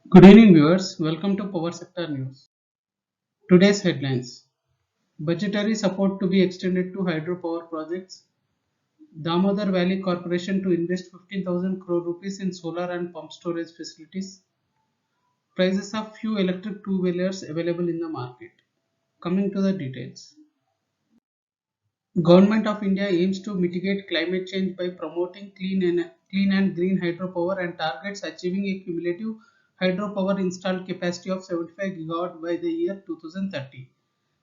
Good evening, viewers. Welcome to Power Sector News. Today's headlines: budgetary support to be extended to hydropower projects. Damodar Valley Corporation to invest 15,000 crore rupees in solar and pump storage facilities. Prices of few electric two-wheelers available in the market. Coming to the details. Government of India aims to mitigate climate change by promoting clean and green hydropower and targets achieving a cumulative hydropower installed capacity of 75 gigawatt by the year 2030.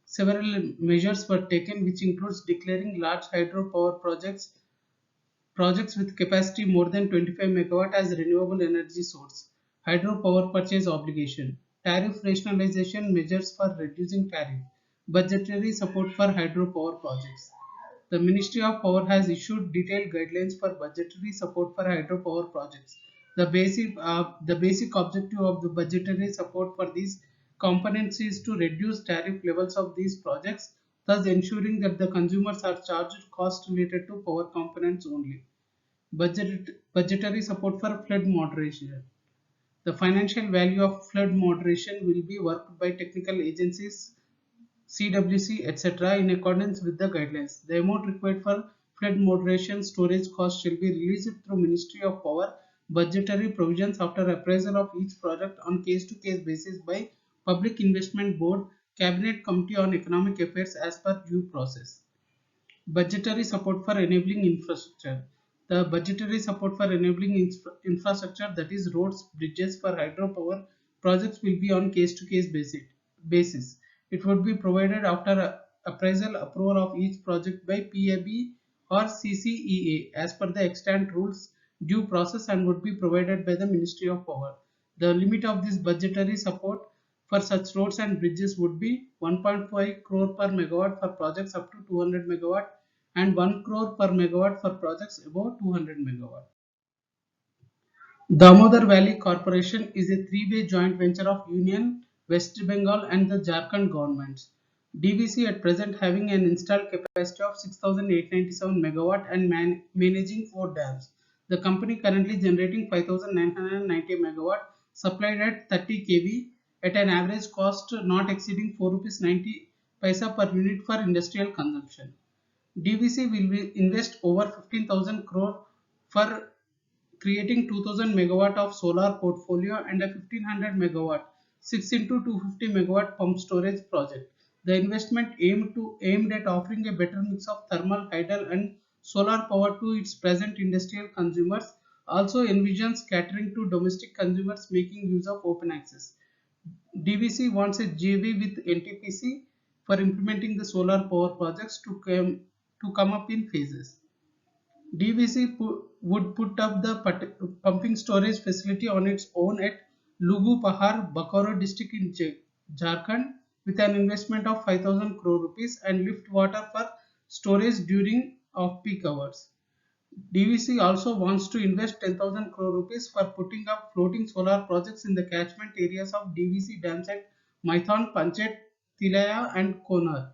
Several measures were taken, which includes declaring large hydropower projects with capacity more than 25 megawatt as renewable energy source, hydropower purchase obligation, tariff rationalization measures for reducing tariff, budgetary support for hydropower projects. The Ministry of Power has issued detailed guidelines for budgetary support for hydropower projects. The basic objective of the budgetary support for these components is to reduce tariff levels of these projects, thus ensuring that the consumers are charged costs related to power components only. Budgetary support for flood moderation. The financial value of flood moderation will be worked by technical agencies, CWC, etc. in accordance with the guidelines. The amount required for flood moderation storage cost shall be released through Ministry of Power budgetary provisions after appraisal of each project on case-to-case basis by Public Investment Board, Cabinet Committee on Economic Affairs as per due process. Budgetary support for enabling infrastructure. The budgetary support for enabling infrastructure, that is roads, bridges for hydropower projects, will be on case-to-case basis. It would be provided after appraisal approval of each project by PAB or CCEA as per the extant rules due process and would be provided by the Ministry of Power. The limit of this budgetary support for such roads and bridges would be 1.5 crore per megawatt for projects up to 200 megawatt and 1 crore per megawatt for projects above 200 megawatt. Damodar Valley Corporation is a three-way joint venture of Union, West Bengal and the Jharkhand governments. DVC at present having an installed capacity of 6,897 megawatt and managing 4 dams. The company currently generating 5,990 megawatt supplied at 30 kV at an average cost not exceeding 4 rupees 90 paisa per unit for industrial consumption. DVC will invest over 15,000 crore for creating 2000 megawatt of solar portfolio and a 1500 megawatt 6 into 250 megawatt pump storage project. The investment aimed at offering a better mix of thermal, hydel and solar power to its present industrial consumers, also envisions catering to domestic consumers making use of open access. DVC wants a JV with NTPC for implementing the solar power projects to come up in phases. DVC would put up the pumping storage facility on its own at Lugu Pahar, Bokaro district in Jharkhand with an investment of 5,000 crore rupees and lift water for storage during off-peak hours. DVC also wants to invest 10,000 crore rupees for putting up floating solar projects in the catchment areas of DVC dams at Maithon, Panchet, Tilaya and Konar.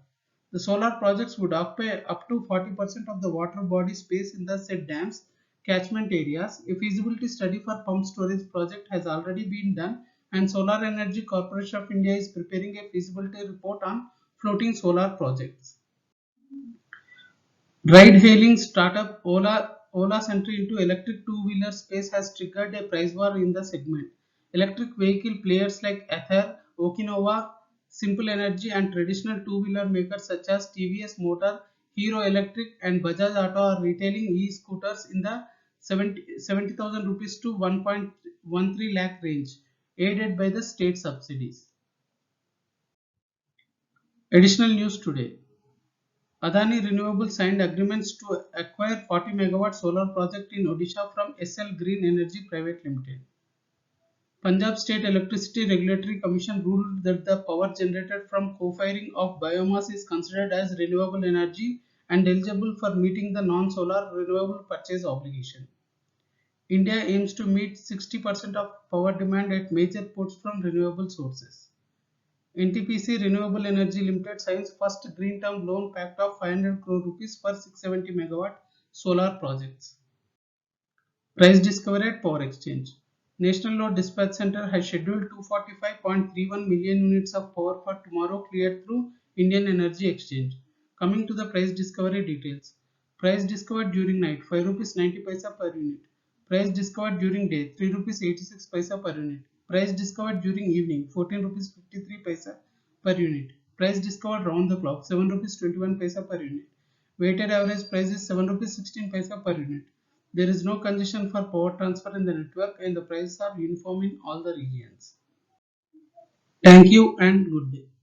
The solar projects would occupy up to 40% of the water body space in the said dams catchment areas. A feasibility study for pump storage project has already been done and Solar Energy Corporation of India is preparing a feasibility report on floating solar projects. Ride-hailing startup Ola's entry into electric two-wheeler space has triggered a price war in the segment. Electric vehicle players like Ather, Okinawa, Simple Energy and traditional two-wheeler makers such as TVS Motor, Hero Electric and Bajaj Auto are retailing e-scooters in the 70,000 rupees to 1.13 lakh range, aided by the state subsidies. Additional news today. Adani Renewables signed agreements to acquire 40 megawatt solar project in Odisha from SL Green Energy Private Limited. Punjab State Electricity Regulatory Commission ruled that the power generated from co-firing of biomass is considered as renewable energy and eligible for meeting the non-solar renewable purchase obligation. India aims to meet 60% of power demand at major ports from renewable sources. NTPC Renewable Energy Limited signs first green term loan pact of 500 crore rupees for 670 megawatt solar projects. Price discovery at Power Exchange. National Load Dispatch Center has scheduled 245.31 million units of power for tomorrow cleared through Indian Energy Exchange. Coming to the price discovery details. Price discovered during night 5 rupees 90 paisa per unit. Price discovered during day 3 rupees 86 paisa per unit. Price discovered during evening 14 rupees 53 paisa per unit. Price discovered round the clock 7 rupees 21 paisa per unit. Weighted average price is 7 rupees 16 paisa per unit. There is no congestion for power transfer in the network and the prices are uniform in all the regions. Thank you and good day.